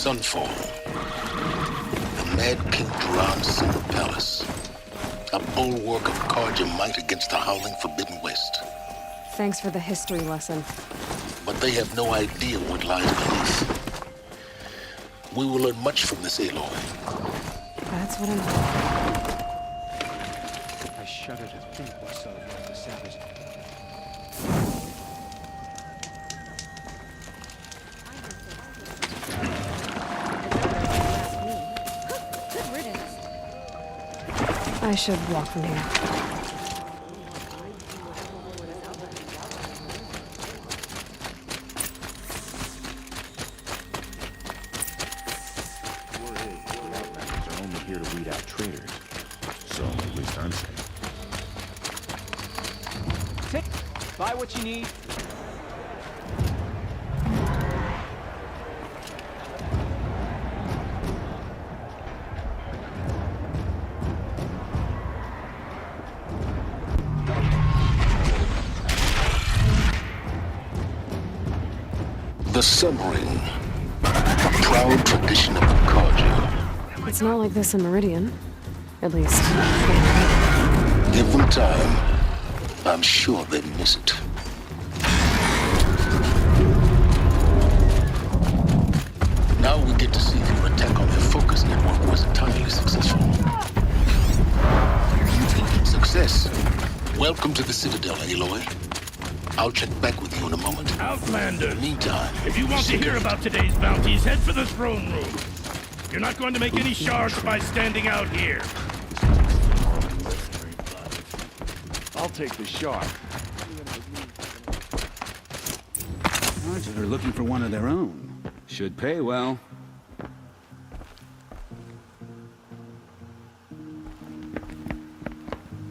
Sunfall. The Mad King Duran's summer palace. A bulwark of Carja might against the howling Forbidden West. Thanks for the history lesson. But they have no idea what lies beneath. We will learn much from this Aloy. That's what I'm... I shudder to think what so the savage. Good riddance. I should walk from here. Here to weed out traitors. So, at least I'm safe. Buy what you need. The Submarine. A proud tradition of the Carja. It's not like this in Meridian. At least. Give them time. I'm sure they miss it. Now we get to see if your attack on their focus network was entirely successful. Success. Welcome to the Citadel, Aloy. I'll check back with you in a moment. Outlander. In the meantime, If you want to hear about today's bounties, head for the throne room. You're not going to make any shards by standing out here. I'll take the shark. They're looking for one of their own. Should pay well.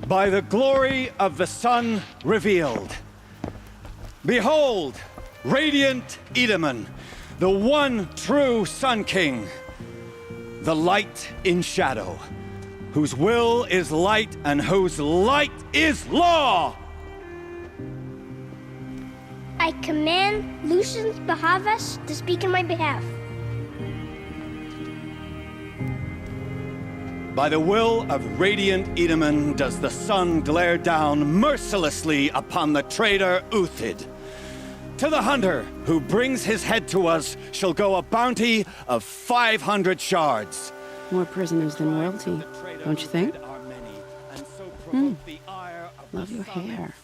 By the glory of the sun revealed. Behold, radiant Edaman, the one true Sun King. The light in shadow, whose will is light and whose light is law! I command Lucius Bahavas to speak in my behalf. By the will of radiant Edaman does the sun glare down mercilessly upon the traitor Uthid. To the hunter who brings his head to us shall go a bounty of 500 shards. More prisoners than royalty, don't you think? Love your hair.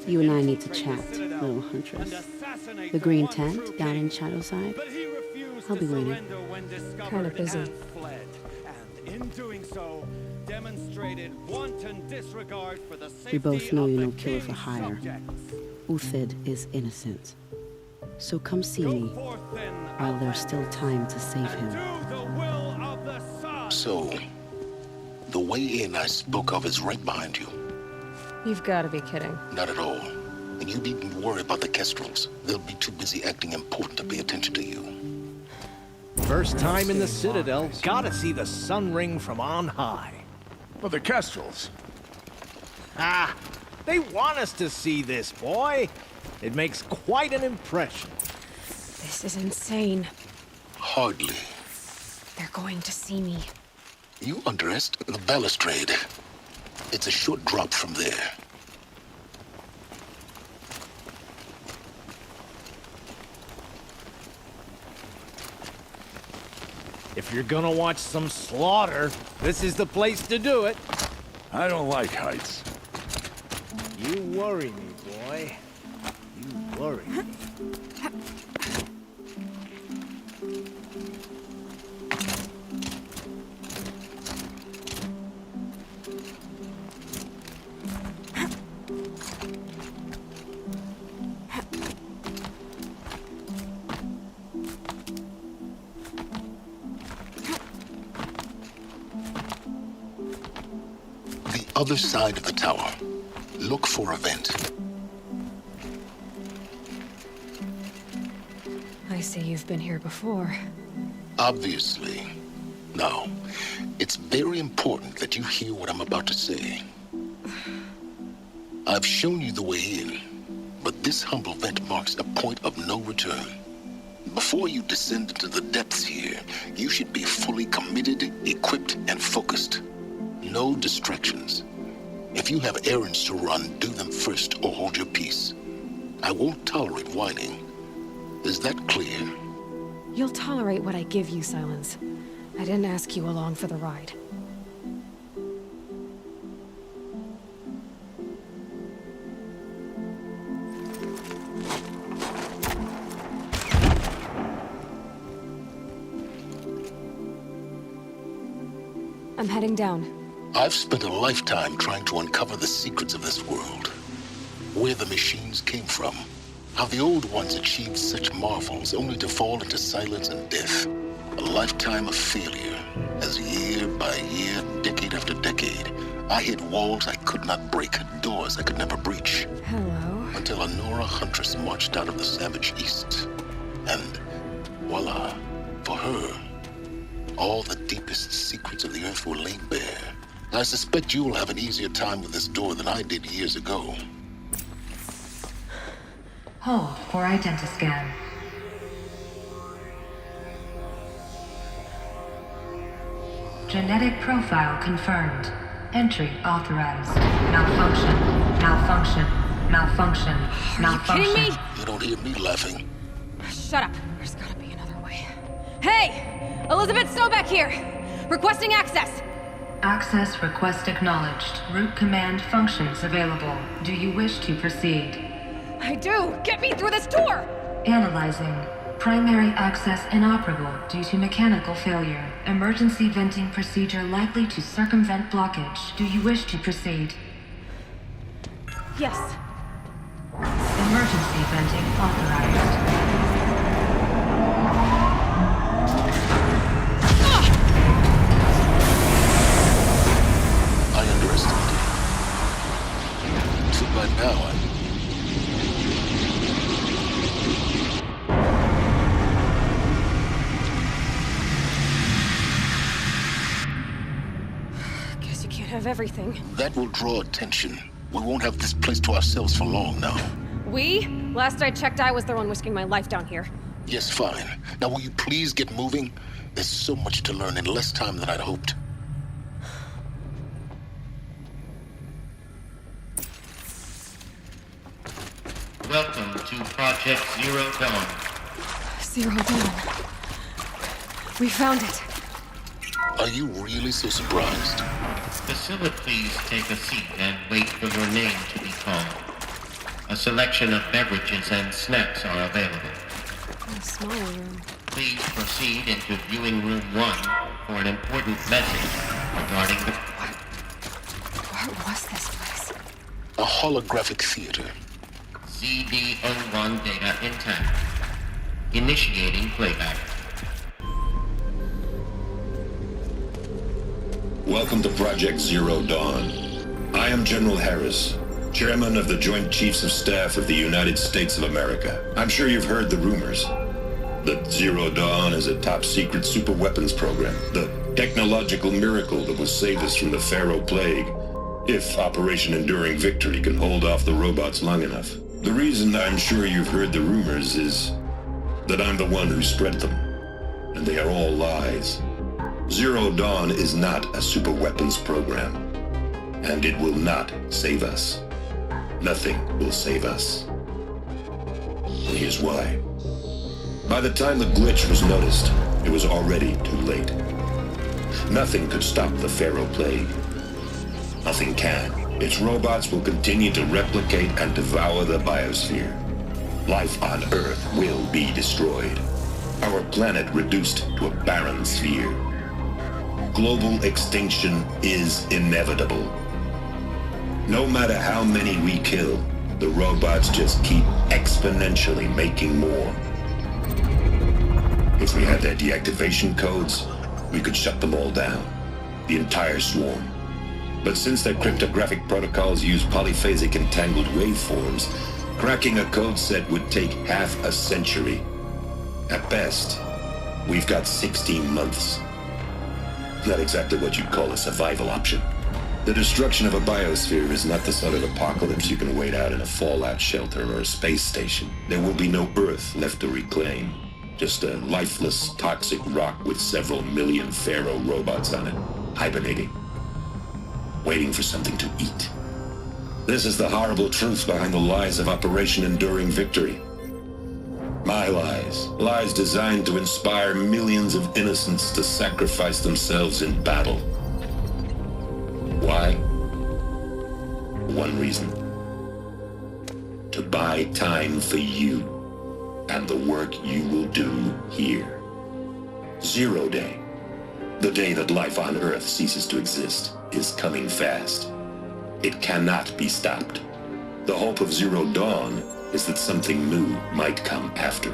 You and I need to chat, little huntress. The green tent down in Shadowside. I'll be waiting. Kinda busy. In doing so, demonstrated wanton disregard for the We both safety know of you're the no killer for king's hire. subjects. Uthid is innocent. So come see Go me forth then, while there's still time to save and him. do the will of the sun. So, the way in I spoke of is right behind you. You've got to be kidding. Not at all. And you needn't worry about the Kestrels. They'll be too busy acting important to pay attention to you. First time in the Citadel, gotta see the sun ring from on high. But the Kestrels. Ah, they want us to see this, boy. It makes quite an impression. This is insane. Hardly. They're going to see me. You underestimate the balustrade. It's a short drop from there. If you're gonna watch some slaughter, this is the place to do it. I don't like heights. You worry me, boy. You worry me. Other side of the tower. Look for a vent. I see you've been here before. Obviously. Now, it's very important that you hear what I'm about to say. I've shown you the way in, But this humble vent marks a point of no return. Before you descend into the depths here, you should be fully committed, equipped, and focused. No distractions. If you have errands to run, do them first or hold your peace. I won't tolerate whining. Is that clear? You'll tolerate what I give you, Sylens. I didn't ask you along for the ride. I'm heading down. I've spent a lifetime trying to uncover the secrets of this world. Where the machines came from. How the old ones achieved such marvels only to fall into silence and death. A lifetime of failure, as year by year, decade after decade, I hit walls I could not break, doors I could never breach. Hello. Until a Nora huntress marched out of the savage east. And voila, for her, all the deepest secrets of the earth were laid bare. I suspect you will have an easier time with this door than I did years ago. Hold for identiscan. Genetic profile confirmed. Entry authorized. Malfunction. Malfunction. Malfunction. Malfunction. Are you kidding me? You don't hear me laughing. Shut up. There's gotta be another way. Hey! Elizabeth Sobeck here! Requesting access! Access request acknowledged. Root command functions available. Do you wish to proceed? I do! Get me through this door! Analyzing. Primary access inoperable due to mechanical failure. Emergency venting procedure likely to circumvent blockage. Do you wish to proceed? Yes. Emergency venting authorized. I underestimated it. So by now, Guess you can't have everything. that will draw attention. We won't have this place to ourselves for long now. We? Last I checked, I was the one risking my life down here. Yes, fine. Now will you please get moving? There's so much to learn in less time than I'd hoped. Welcome to Project Zero Dawn. Zero Dawn. We found it. Are you really so surprised? Priscilla, please take a seat and wait for your name to be called. A selection of beverages and snacks are available. A smaller room. Please proceed into viewing room 1 for an important message regarding the... What was this place? A holographic theater. CD01 data intact. Initiating playback. Welcome to Project Zero Dawn. I am General Harris, Chairman of the Joint Chiefs of Staff of the United States of America. I'm sure you've heard the rumors that Zero Dawn is a top-secret superweapons program, the technological miracle that will save us from the Pharaoh Plague, if Operation Enduring Victory can hold off the robots long enough. The reason I'm sure you've heard the rumors is that I'm the one who spread them, and they are all lies. Zero Dawn is not a superweapons program, and it will not save us. Nothing will save us. And here's why. By the time the glitch was noticed, it was already too late. Nothing could stop the Pharaoh Plague. Nothing can. Its robots will continue to replicate and devour the biosphere. Life on Earth will be destroyed. Our planet reduced to a barren sphere. Global extinction is inevitable. No matter how many we kill, the robots just keep exponentially making more. If we had their deactivation codes, we could shut them all down, the entire swarm. But since their cryptographic protocols use polyphasic entangled waveforms, cracking a code set would take half a century. At best, we've got 16 months. Not exactly what you'd call a survival option. The destruction of a biosphere is not the sort of apocalypse you can wait out in a fallout shelter or a space station. There will be no Earth left to reclaim. Just a lifeless, toxic rock with several million Pharaoh robots on it, hibernating, waiting for something to eat. This is the horrible truth behind the lies of Operation Enduring Victory. My lies. Lies designed to inspire millions of innocents to sacrifice themselves in battle. Why? One reason. To buy time for you and the work you will do here. 0 Day, the day that life on Earth ceases to exist, is coming fast. It cannot be stopped. The hope of Zero Dawn is that something new might come after.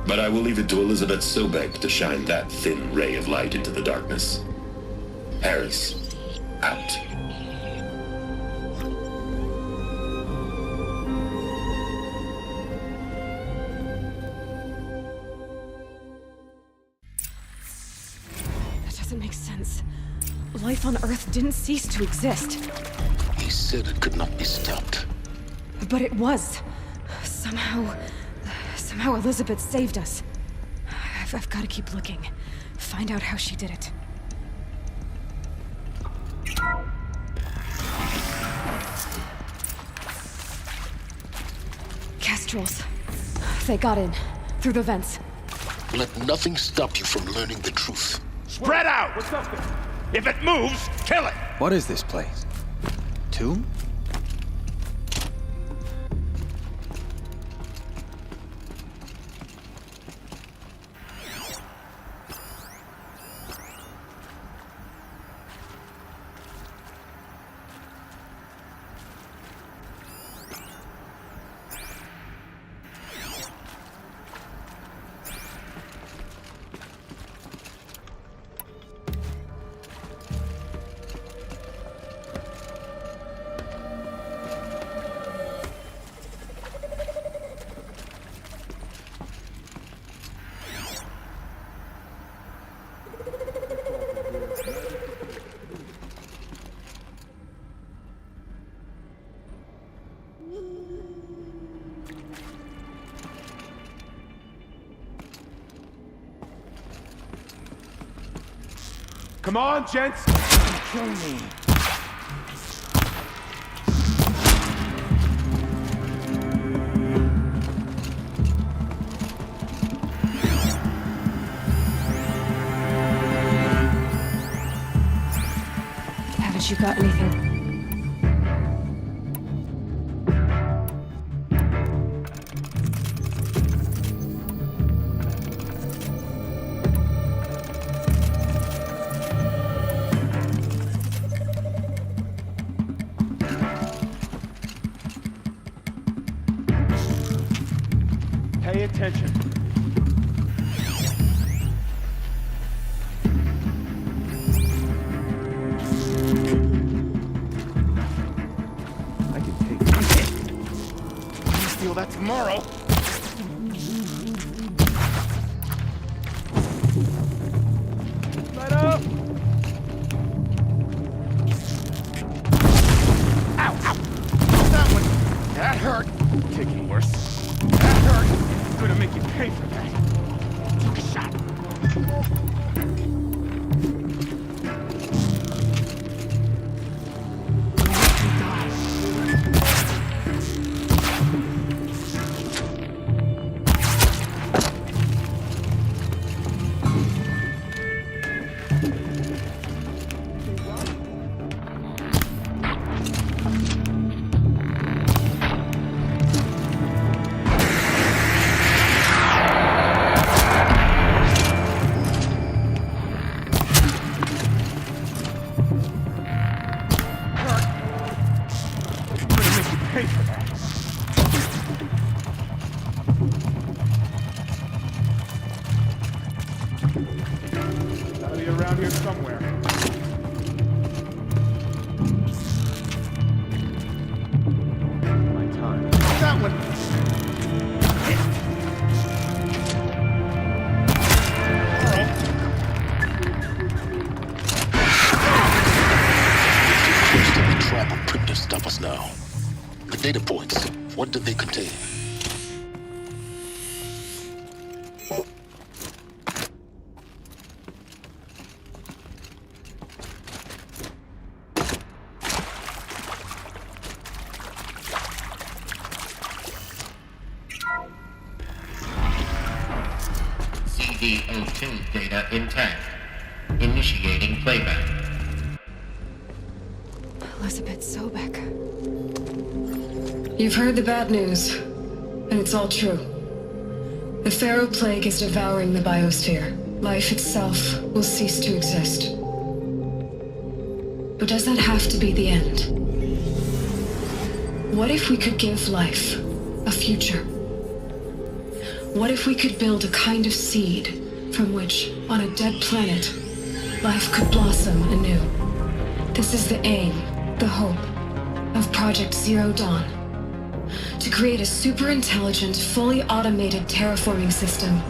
But I will leave it to Elizabeth Sobek to shine that thin ray of light into the darkness. Harris, out. That doesn't make sense. Life on Earth didn't cease to exist. He said it could not be stopped. But it was. Somehow Elizabeth saved us. I've got to keep looking. Find out how she did it. Kestrels. They got in. Through the vents. Let nothing stop you from learning the truth. Spread out! What's up there? If it moves, kill it! What is this place? Tomb? Come on, gents! Kill me. Haven't you got anything? Pay attention. I can take it. I'll steal that tomorrow. Let up! Ow, ow! That one! That hurt! Kicking worse. That hurt! Gonna make you pay for that. Take a shot. data points. What did they contain? CD02 data intact. Initiating playback. Elizabeth Sobek. You've heard the bad news, and it's all true. The Pharaoh Plague is devouring the biosphere. Life itself will cease to exist. But does that have to be the end? What if we could give life a future? What if we could build a kind of seed from which, on a dead planet, life could blossom anew? This is the aim, the hope, of Project Zero Dawn. To create a super-intelligent, fully automated terraforming system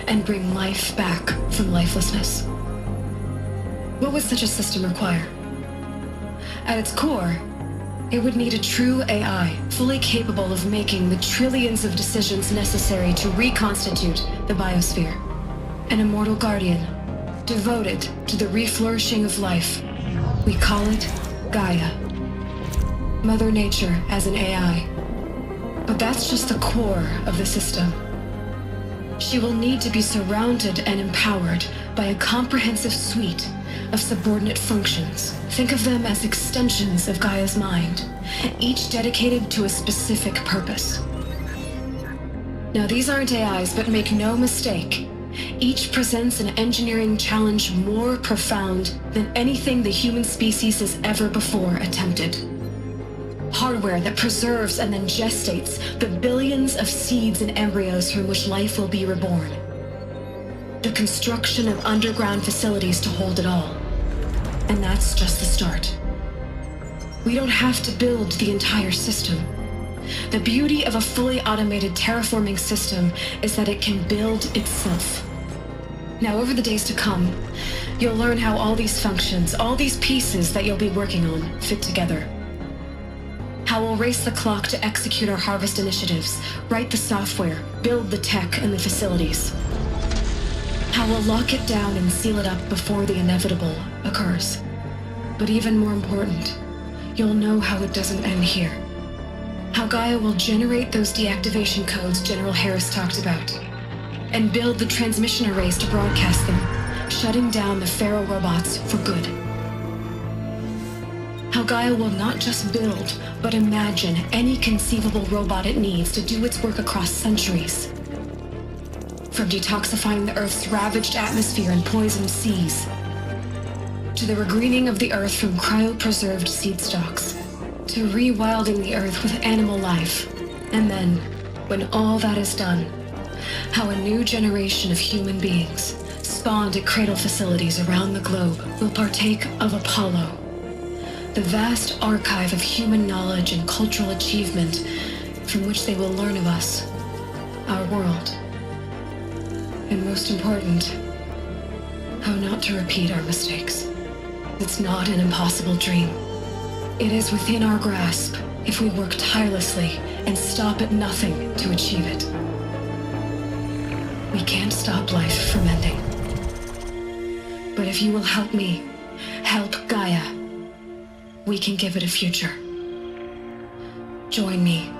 and bring life back from lifelessness. What would such a system require? At its core, it would need a true AI, fully capable of making the trillions of decisions necessary to reconstitute the biosphere. An immortal guardian, devoted to the reflourishing of life. We call it Gaia. Mother Nature as an AI. But that's just the core of the system. She will need to be surrounded and empowered by a comprehensive suite of subordinate functions. Think of them as extensions of Gaia's mind, each dedicated to a specific purpose. Now, these aren't AIs, but make no mistake, each presents an engineering challenge more profound than anything the human species has ever before attempted. Hardware that preserves and then gestates the billions of seeds and embryos from which life will be reborn. The construction of underground facilities to hold it all. And that's just the start. We don't have to build the entire system. The beauty of a fully automated terraforming system is that it can build itself. Now, over the days to come, you'll learn how all these functions, all these pieces that you'll be working on, fit together. How we'll race the clock to execute our harvest initiatives, write the software, build the tech and the facilities. How we'll lock it down and seal it up before the inevitable occurs. But even more important, you'll know how it doesn't end here. How Gaia will generate those deactivation codes General Harris talked about, and build the transmission arrays to broadcast them, shutting down the Pharaoh robots for good. How Gaia will not just build, but imagine any conceivable robot it needs to do its work across centuries. From detoxifying the Earth's ravaged atmosphere and poisoned seas, to the regreening of the Earth from cryopreserved seed stalks, to rewilding the Earth with animal life. And then, when all that is done, how a new generation of human beings, spawned at cradle facilities around the globe, will partake of Apollo, the vast archive of human knowledge and cultural achievement from which they will learn of us, our world. And most important, how not to repeat our mistakes. It's not an impossible dream. It is within our grasp if we work tirelessly and stop at nothing to achieve it. We can't stop life from ending. But if you will help me, help Gaia, we can give it a future. Join me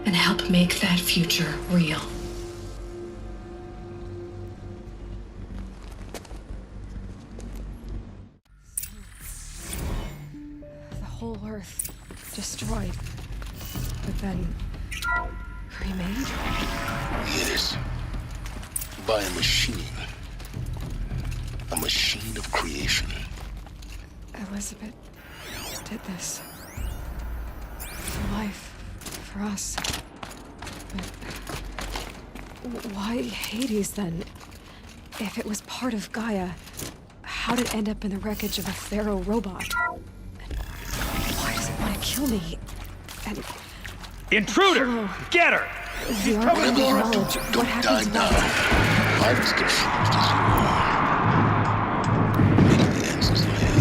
and help make that future real. The whole Earth destroyed, but then remade? Yes. By a machine. A machine of creation. Elizabeth did this. For life. For us. But why Hades then? If it was part of Gaia, how did it end up in the wreckage of a Pharaoh robot? And why does it want to kill me? And Intruder! Get her! She's probably knowledge. What happens now? I'm as confused as you are. Making the answers in my head.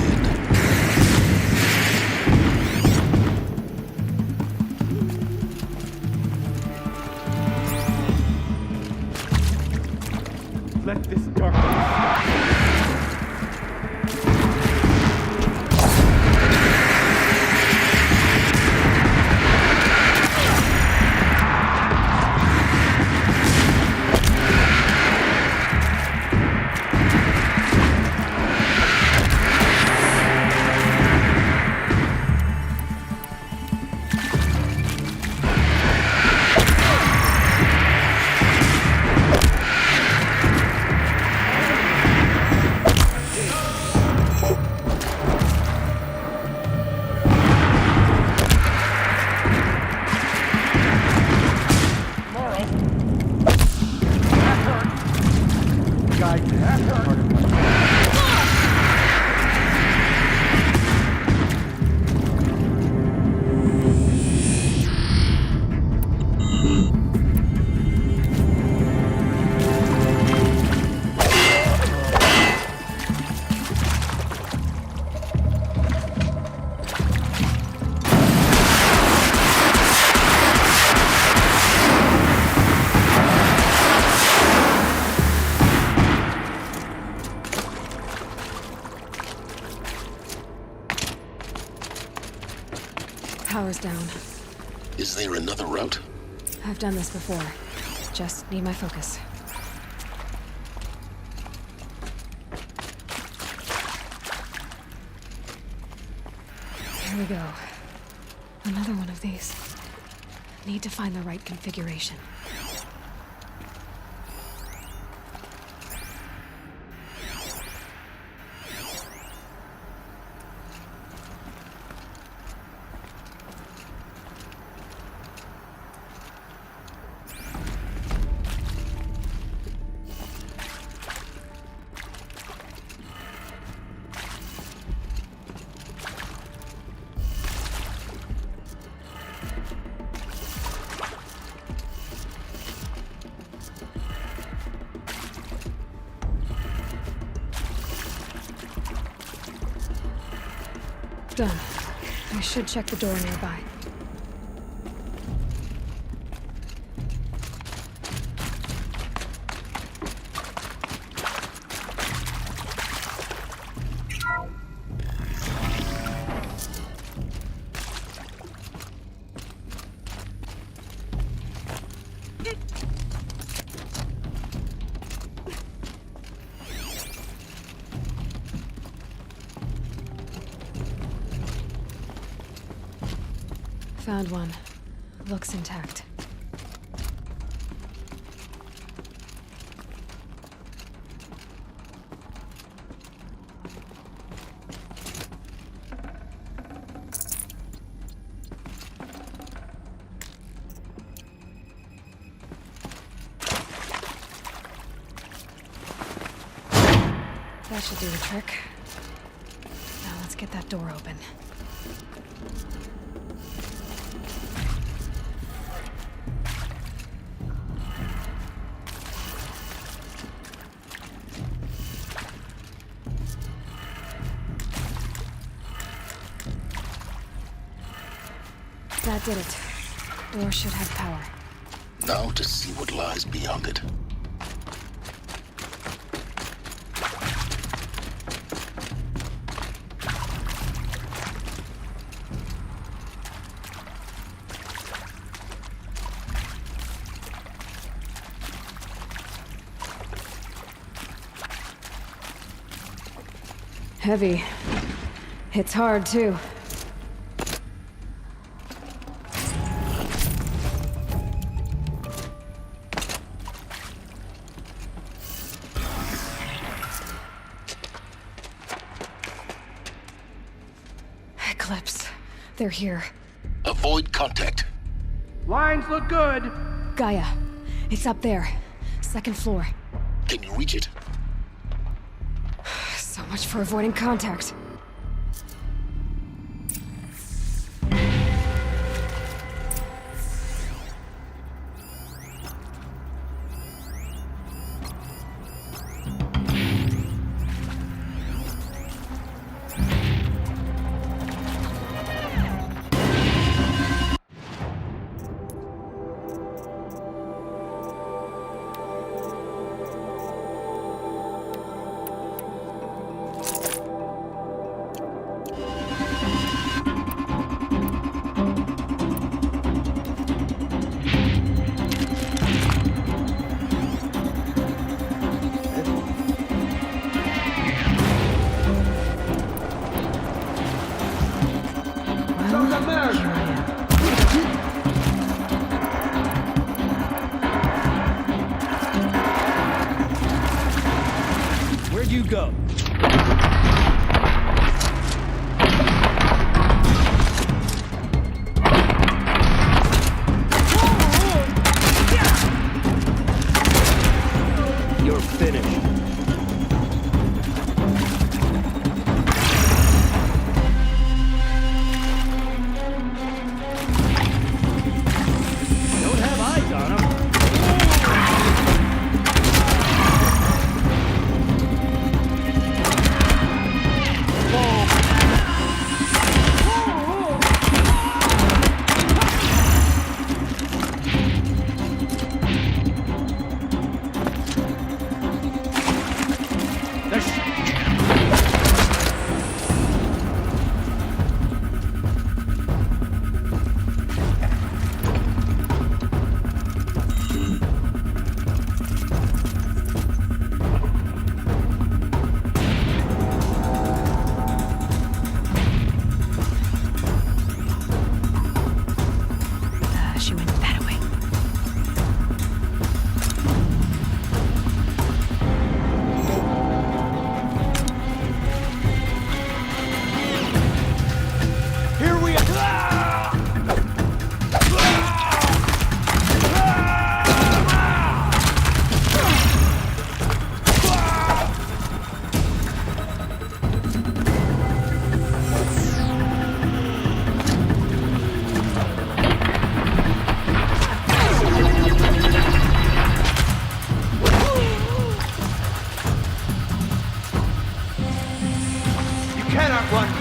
power's down. Is there another route? I've done this before. Just need my focus. Here we go. Another one of these. Need to find the right configuration. Done. I should check the door nearby. Found one. Looks intact. That should do the trick. Now let's get that door open. That did it. Door should have power. Now to see what lies beyond it. Heavy. It's hard, too. Eclipse. They're here. Avoid contact. Lines look good. Gaia. It's up there. Second floor. Can you reach it? So much for avoiding contact. Where'd you go? You're finished. Don't have eyes on him.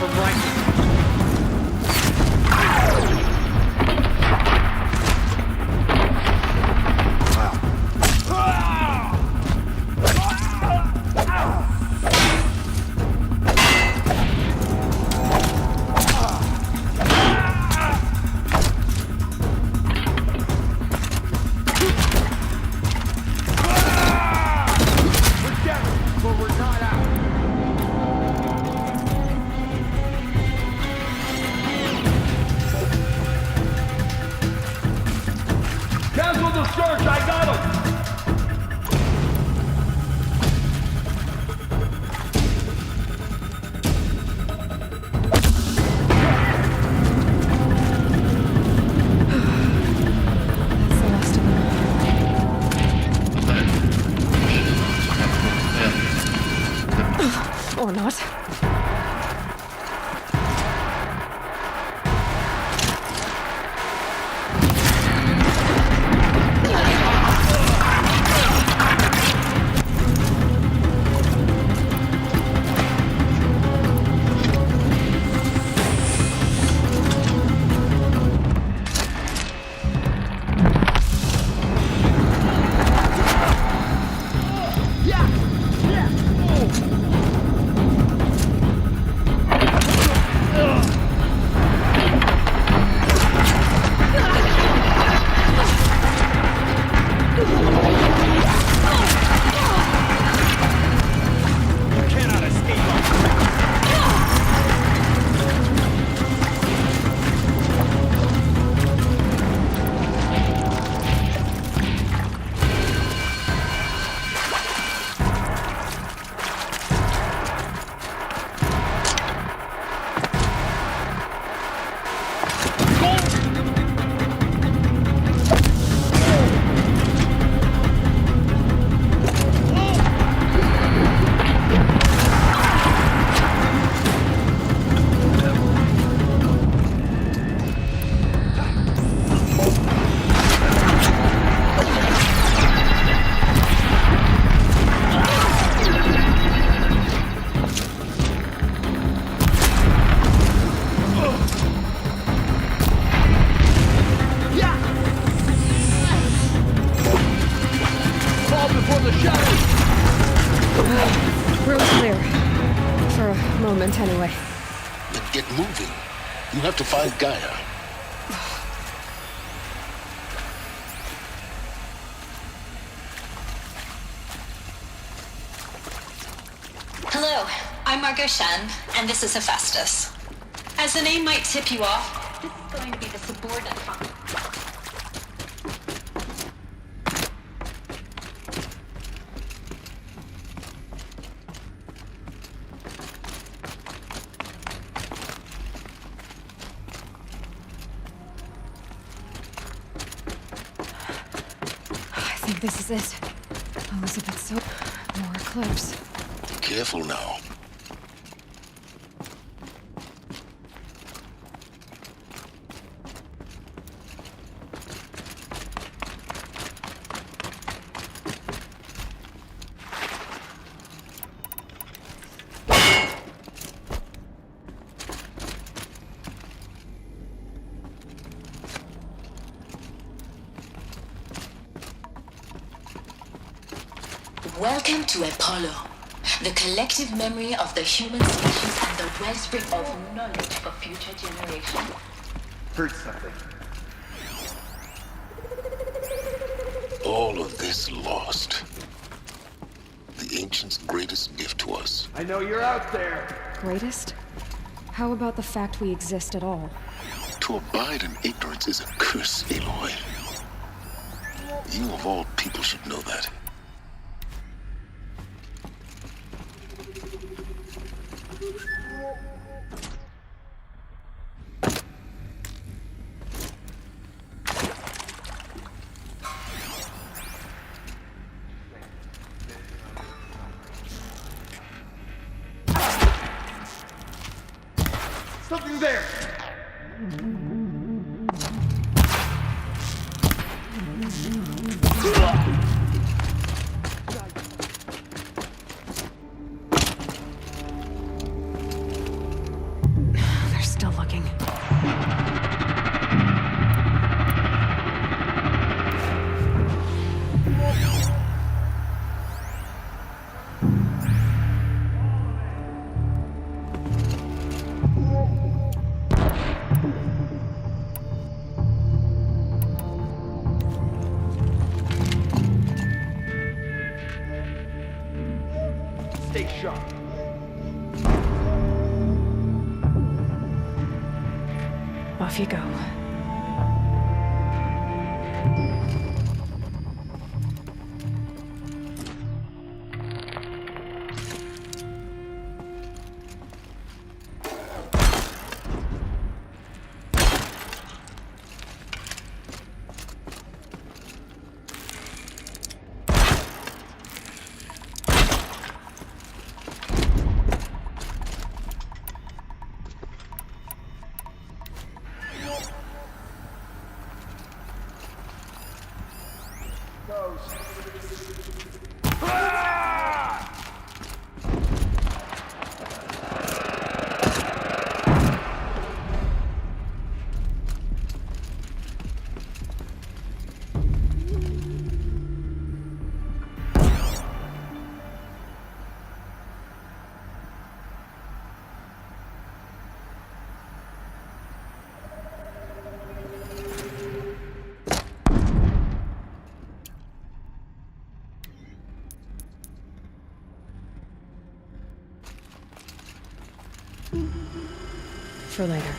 from right. Or not. Anyway. Then get moving. You have to find Gaia. Hello, I'm Margot Shen, and this is Hephaestus. As the name might tip you off, this is going to be the subordinate function. This is it. Elizabeth so more eclipse. Careful now. Welcome to Apollo, the collective memory of the human species and the wellspring of knowledge for future generations. Heard something. All of this lost. The ancients' greatest gift to us. I know you're out there. Greatest? How about the fact we exist at all? To abide in ignorance is a curse, Aloy. You of all people should know that. Something there! Off you go. For later.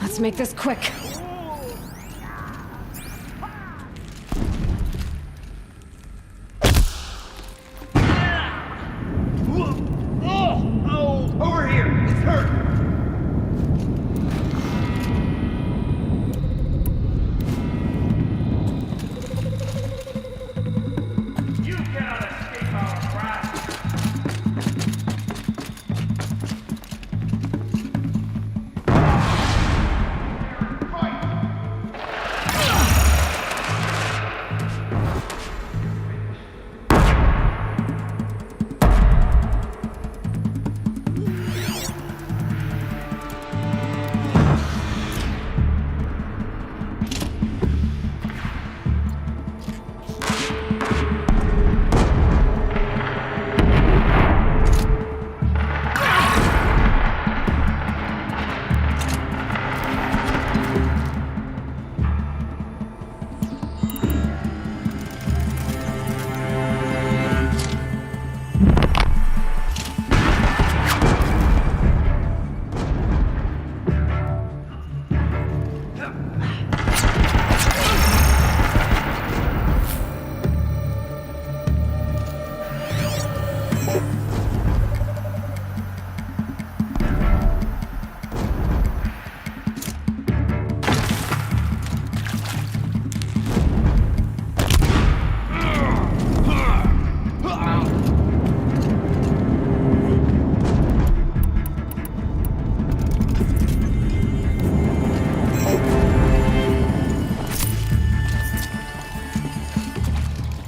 Let's make this quick. Over here! It's hurt! You cannot escape our grasp!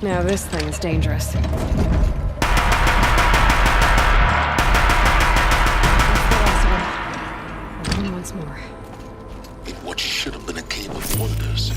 Now this thing's dangerous. That's the last one. And once more. In what should have been a cave of wonders.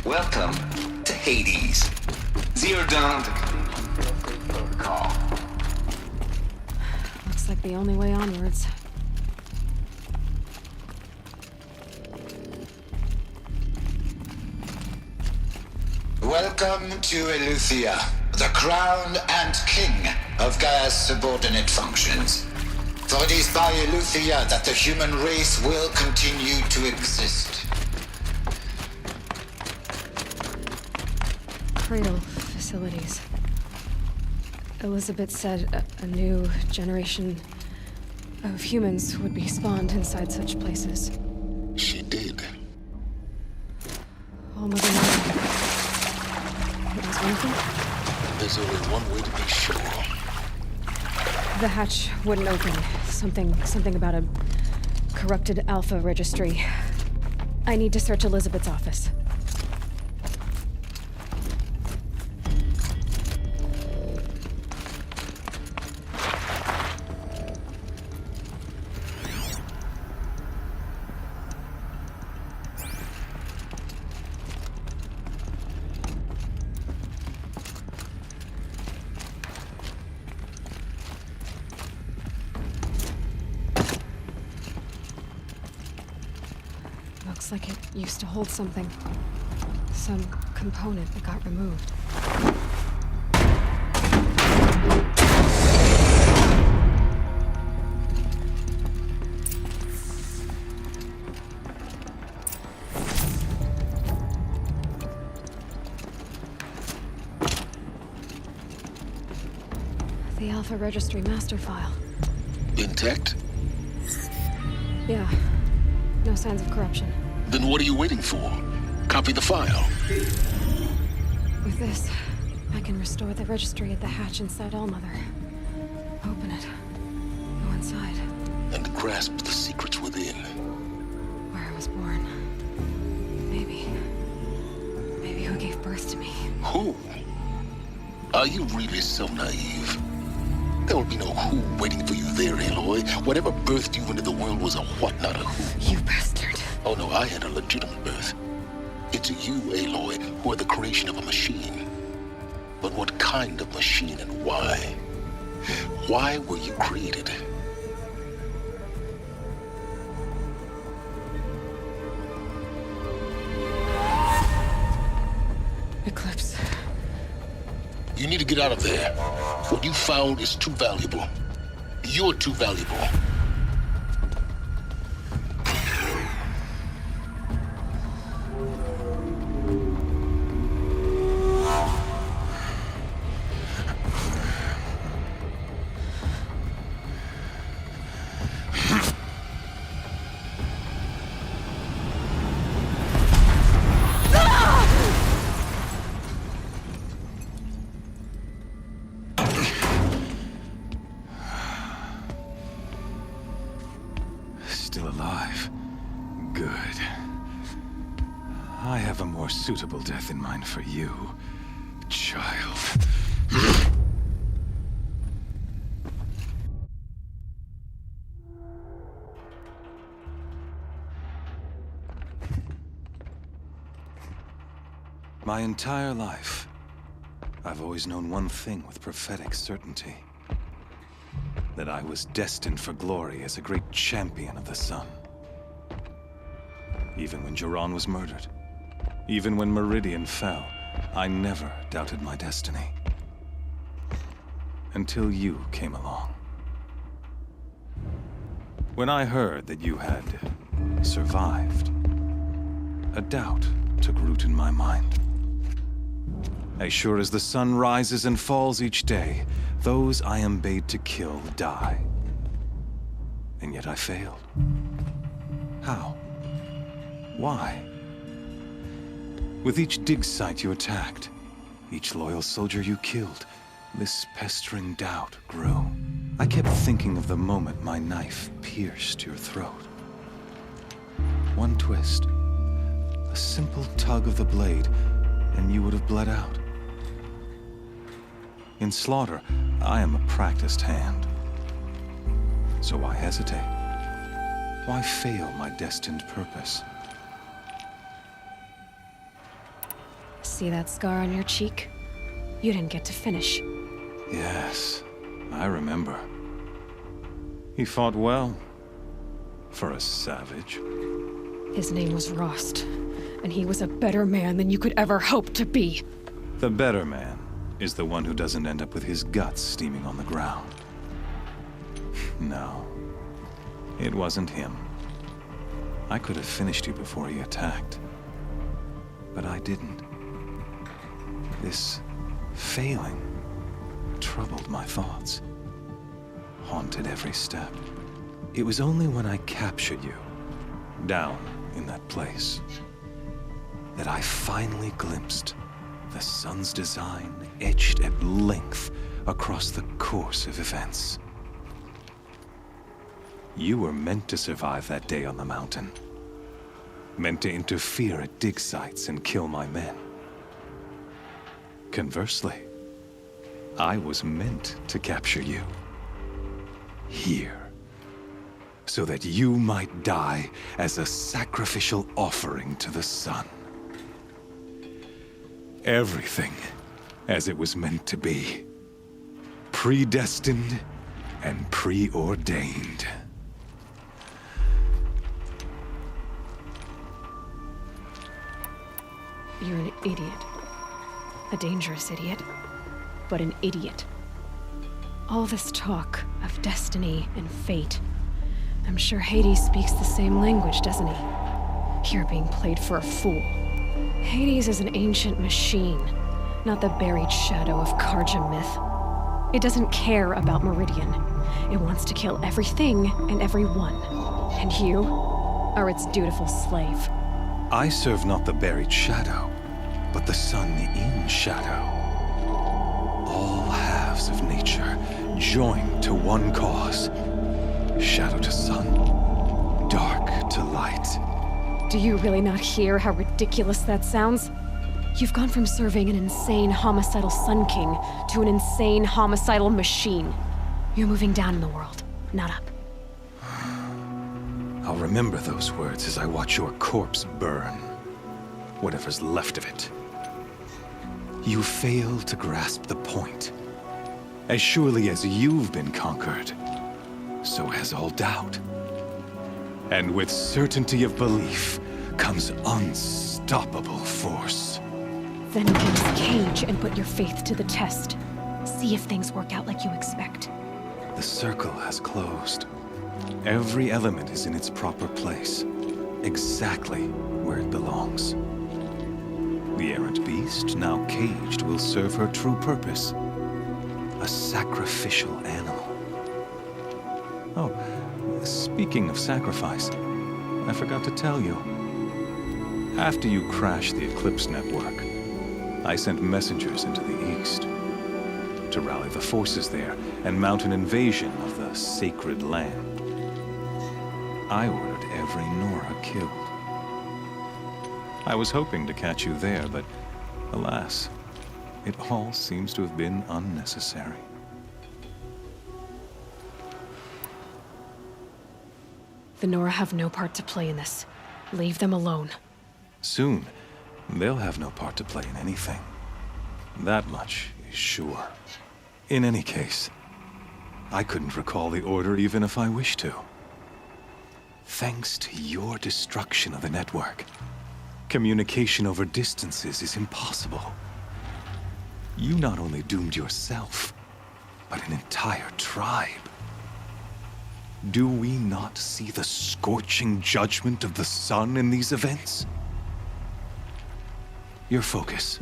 Welcome to Hades. Zero Dawn to protocol. Looks like the only way onwards. Welcome to Eleuthia, the crown and king of Gaia's subordinate functions. For it is by Eleuthia that the human race will continue to exist. cradle facilities. Elizabeth said a new generation of humans would be spawned inside such places. She did. Oh, Mother Mary. It was working? There's only one way to be sure. The hatch wouldn't open. Something about a corrupted Alpha registry. I need to search Elizabeth's office. Looks like it used to hold something. Some component that got removed. The Alpha Registry master file. Intact? Yeah. No signs of corruption. Then what are you waiting for? Copy the file. With this, I can restore the registry at the hatch inside Allmother. Open it. Go inside. And grasp the secrets within. Where I was born. Maybe who gave birth to me. Who? Are you really so naive? There will be no who waiting for you there, Aloy. Whatever birthed you into the world was a what, not a who. You bastard. Oh no, I had a legitimate birth. It's you, Aloy, who are the creation of a machine. But what kind of machine and why? Why were you created? Eclipse. You need to get out of there. What you found is too valuable. You're too valuable. Still alive. Good. I have a more suitable death in mind for you, child. My entire life, I've always known one thing with prophetic certainty. That I was destined for glory as a great champion of the sun. Even when Jiran was murdered, even when Meridian fell, I never doubted my destiny. Until you came along. When I heard that you had survived, a doubt took root in my mind. As sure as the sun rises and falls each day, those I am bade to kill die. And yet I failed. How? Why? With each dig site you attacked, each loyal soldier you killed, this pestering doubt grew. I kept thinking of the moment my knife pierced your throat. One twist, a simple tug of the blade, and you would have bled out. In slaughter, I am a practiced hand. So why hesitate? Why fail my destined purpose? See that scar on your cheek? You didn't get to finish. Yes, I remember. He fought well. For a savage. His name was Rost, and he was a better man than you could ever hope to be. The better man is the one who doesn't end up with his guts steaming on the ground. No, it wasn't him. I could have finished you before he attacked. But I didn't. This failing troubled my thoughts, haunted every step. It was only when I captured you, down in that place, that I finally glimpsed the sun's design etched at length across the course of events. You were meant to survive that day on the mountain. Meant to interfere at dig sites and kill my men. Conversely, I was meant to capture you. Here. So that you might die as a sacrificial offering to the sun. Everything as it was meant to be. Predestined and preordained. You're an idiot. A dangerous idiot, but an idiot. All this talk of destiny and fate. I'm sure Hades speaks the same language, doesn't he? You're being played for a fool. Hades is an ancient machine, not the buried shadow of Karja myth. It doesn't care about Meridian. It wants to kill everything and everyone. And you are its dutiful slave. I serve not the buried shadow, but the sun in shadow. All halves of nature joined to one cause. Shadow to sun, dark to light. Do you really not hear how ridiculous that sounds? You've gone from serving an insane homicidal Sun King to an insane homicidal machine. You're moving down in the world, not up. I'll remember those words as I watch your corpse burn. Whatever's left of it. You fail to grasp the point. As surely as you've been conquered, so has all doubt. And with certainty of belief comes unstoppable force. Then get this cage and put your faith to the test. See if things work out like you expect. The circle has closed. Every element is in its proper place, exactly where it belongs. The errant beast, now caged, will serve her true purpose. A sacrificial animal. Oh, speaking of sacrifice, I forgot to tell you. After you crashed the Eclipse network, I sent messengers into the east to rally the forces there and mount an invasion of the sacred land. I ordered every Nora killed. I was hoping to catch you there, but alas, it all seems to have been unnecessary. The Nora have no part to play in this. Leave them alone. Soon, they'll have no part to play in anything. That much is sure. In any case, I couldn't recall the order even if I wished to. Thanks to your destruction of the network, communication over distances is impossible. You not only doomed yourself, but an entire tribe. Do we not see the scorching judgment of the sun in these events? Your focus.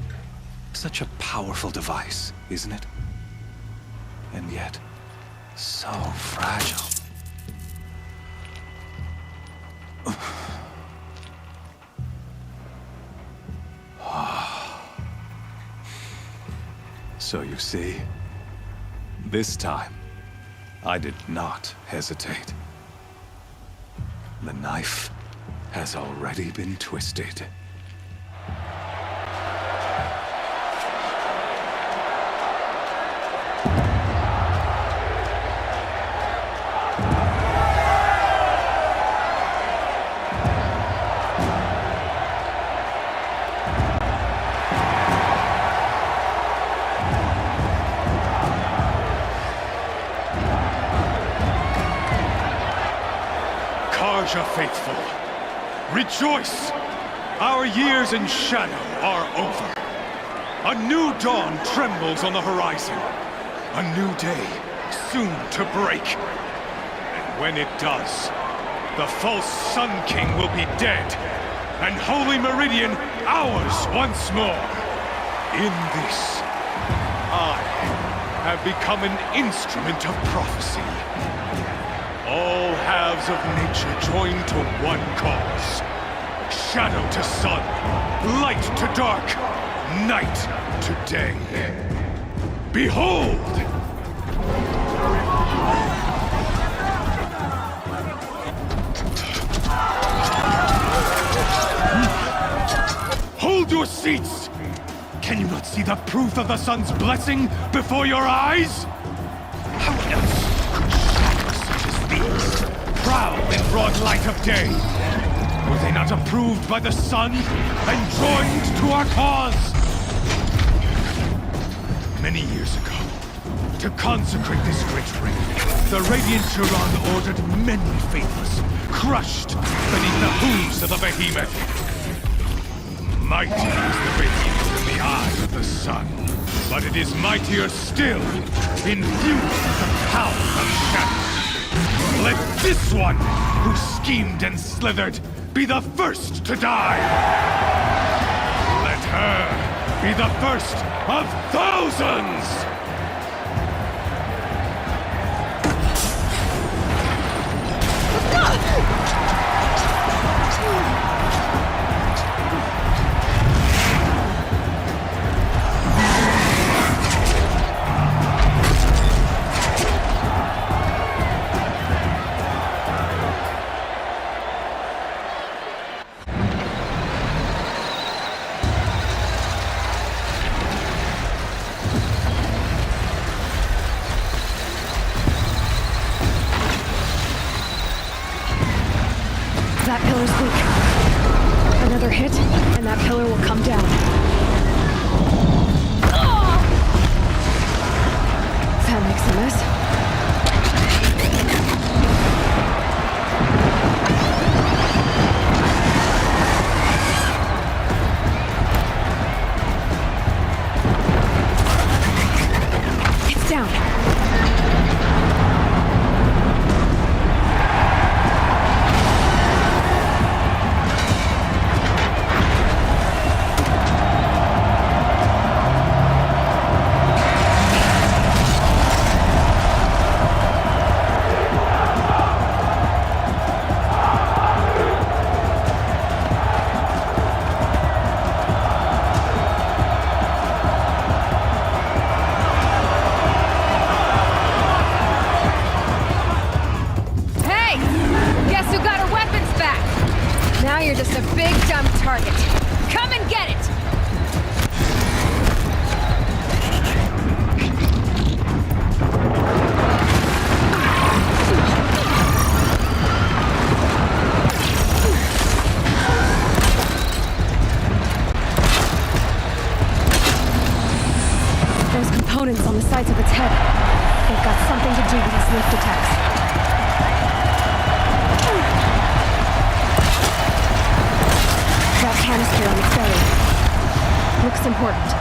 Such a powerful device, isn't it? And yet, so fragile. So you see, this time, I did not hesitate. The knife has already been twisted. Karja faithful, rejoice! Our years in shadow are over. A new dawn trembles on the horizon. A new day soon to break. And when it does, the false Sun King will be dead, and Holy Meridian ours once more. In this, I have become an instrument of prophecy. All halves of nature join to one cause. Shadow to sun, light to dark, night to day. Behold! Hold your seats! Can you not see the proof of the sun's blessing before your eyes? How else could shadows such as these prowl in broad light of day? Were they not approved by the sun and joined to our cause? Many years ago, to consecrate this great ring, the Radiant Turan ordered many faithless, crushed beneath the hooves of the behemoth. Mighty is the radiance in the eye of the sun, but it is mightier still, infused with the power of shadow. Let this one, who schemed and slithered, be the first to die! Let her be the first of thousands! That pillar's weak. Another hit, and that pillar will come down. That makes a mess. It's down. You're just a big, dumb target. Come and get it! Those components on the sides of its head. They've got something to do with its lift attacks. That canister on its belly. Looks important.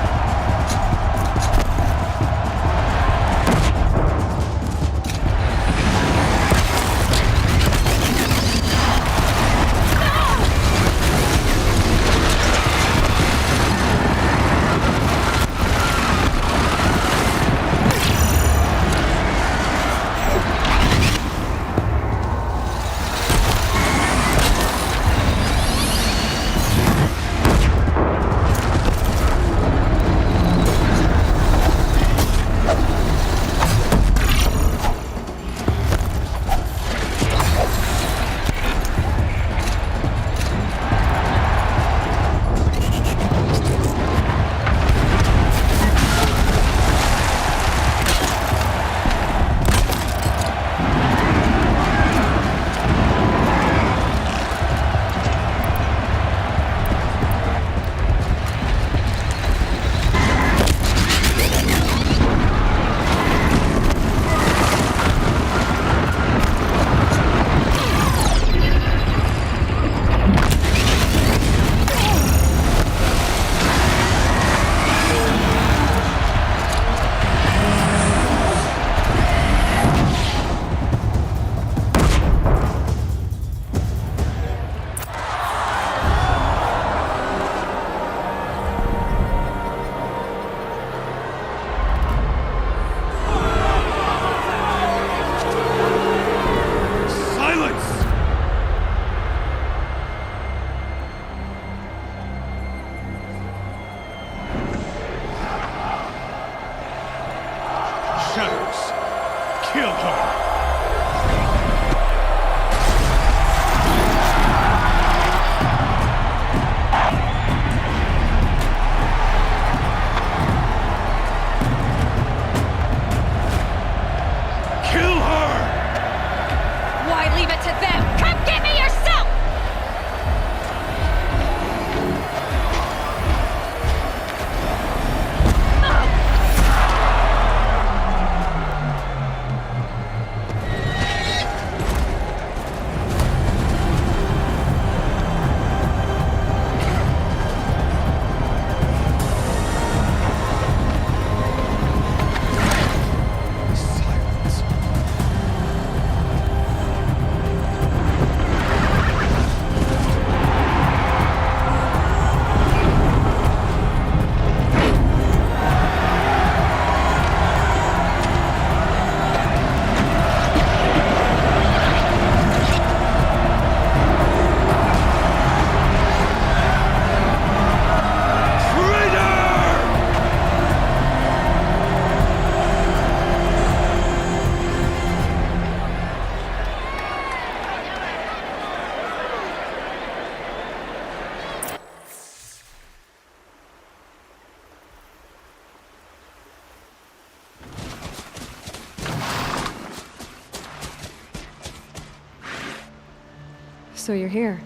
So you're here.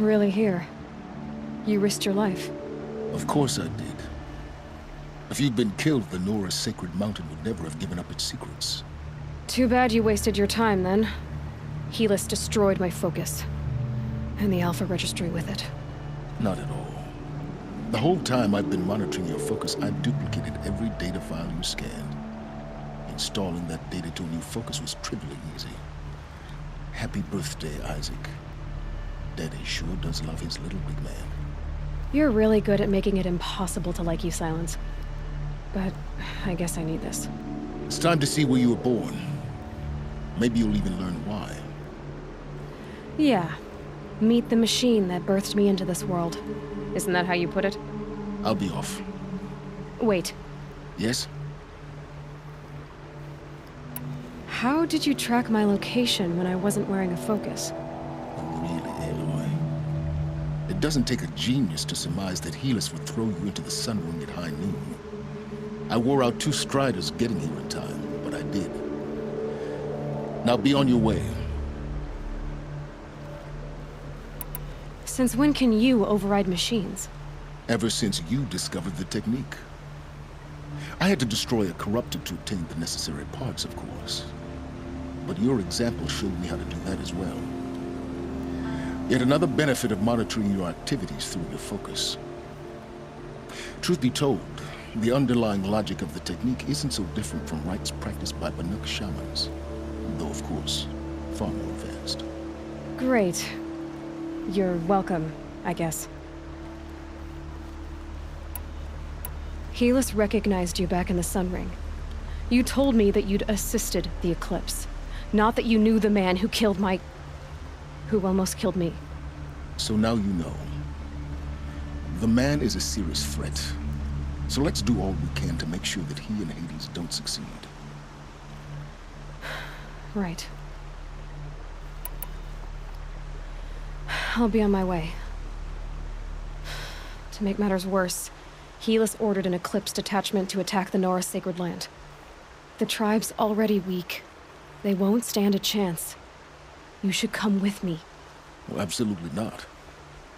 Really here. You risked your life. Of course I did. If you'd been killed, the Nora's sacred mountain would never have given up its secrets. Too bad you wasted your time, then. Helis destroyed my focus. And the Alpha Registry with it. Not at all. The whole time I've been monitoring your focus, I've duplicated every data file you scanned. Installing that data to a new focus was trivially easy. Happy birthday, Isaac. Daddy sure does love his little big man. You're really good at making it impossible to like you, Sylens. But I guess I need this. It's time to see where you were born. Maybe you'll even learn why. Yeah. Meet the machine that birthed me into this world. Isn't that how you put it? I'll be off. Wait. Yes? How did you track my location when I wasn't wearing a focus? Really, Aloy? It doesn't take a genius to surmise that Helis would throw you into the sun ring at high noon. I wore out 2 striders getting here in time, but I did. Now be on your way. Since when can you override machines? Ever since you discovered the technique. I had to destroy a corruptor to obtain the necessary parts, of course. But your example showed me how to do that as well. Yet another benefit of monitoring your activities through your focus. Truth be told, the underlying logic of the technique isn't so different from rites practiced by Banuk shamans, though of course, far more advanced. Great. You're welcome, I guess. Helis recognized you back in the Sun Ring. You told me that you'd assisted the Eclipse, not that you knew the man who almost killed me. So now you know. The man is a serious threat. So let's do all we can to make sure that he and Hades don't succeed. Right. I'll be on my way. To make matters worse, Helis ordered an Eclipse detachment to attack the Nora Sacred Land. The tribe's already weak. They won't stand a chance. You should come with me. Well, absolutely not.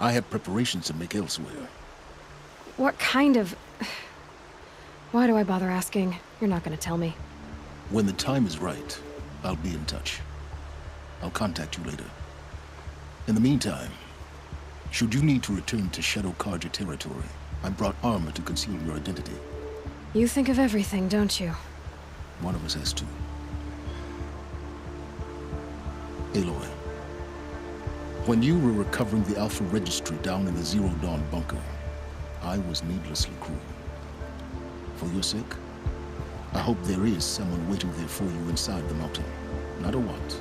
I have preparations to make elsewhere. What kind of... Why do I bother asking? You're not gonna tell me. When the time is right, I'll be in touch. I'll contact you later. In the meantime, should you need to return to Shadow Karja territory, I brought armor to conceal your identity. You think of everything, don't you? One of us has to. Aloy, when you were recovering the Alpha Registry down in the Zero Dawn bunker, I was needlessly cruel. For your sake, I hope there is someone waiting there for you inside the mountain. Not a what,